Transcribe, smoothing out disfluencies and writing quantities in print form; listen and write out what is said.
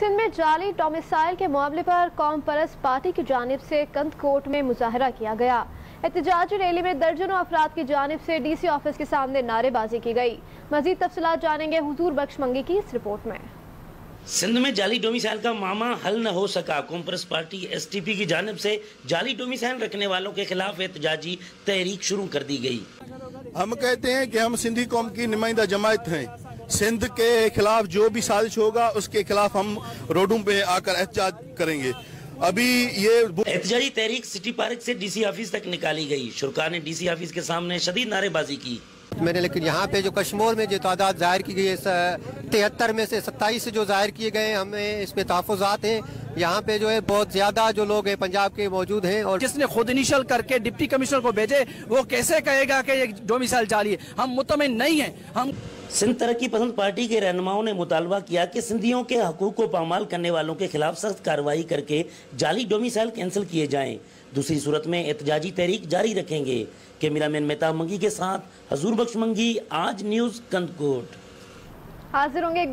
سندھ میں جعلی ڈومیسائل کے معاملے پر قوم پرست پارٹی کی جانب سے کند کوٹ میں مظاہرہ کیا گیا۔ احتجاجی ریلی میں درجنوں افراد کی جانب سے ڈی سی آفس کے سامنے نعرے بازی کی گئی۔ مزید تفصیلات جانیں گے حضور بخش منگی کی اس رپورٹ میں۔ سندھ میں جعلی ڈومیسائل کا معاملہ حل نہ ہو سکا۔ قوم پرست پارٹی ایس ٹی پی کی جانب سے جعلی ڈومیسائل رکھنے والوں کے خلاف احتجاجی تحریک شروع کر دی گئی۔ ہم کہتے ہیں کہ ہم سندھی قوم کی نمائندہ جماعت ہیں۔ سندھ کے خلاف جو بھی سازش ہوگا اس کے خلاف ہم روڈوں پہ آ کر احتجاج کریں گے۔ ابھی یہ احتجاجی تحریک سٹی پارک سے ڈی سی آفس تک نکالی گئی۔ شرکاء نے ڈی سی آفس کے سامنے شدید نعرے بازی کی۔ لیکن یہاں پہ جو کشمور میں جو تعداد ظاہر کی گئی ہے 73 میں سے 27 جو ظاہر کیے گئے، ہمیں اس پہ تحفظات ہیں۔ یہاں پہ جو ہے بہت زیادہ جو لوگ ہیں پنجاب کے موجود ہیں، اور جس نے خود انیشل کر کے ڈپٹی کمشنر کو بھیجے وہ کیسے کہے گا کہ یہ ڈومیسائل جعلی ہے؟ ہم مطمئن نہیں ہیں۔ ہم سندھ ترقی پسند پارٹی کے رہنماؤں نے مطالبہ کیا کہ سندھیوں کے حقوق کو پامال کرنے والوں کے خلاف سخت کارروائی کر کے جعلی ڈومیسائل کینسل کیے جائیں، دوسری صورت میں احتجاجی تحریک جاری رکھیں گے۔ کیمرہ مین مہتاب منگی کے ساتھ حضور بخش منگی، آج نیوز، کند کوٹ۔ حاضر ہوں گے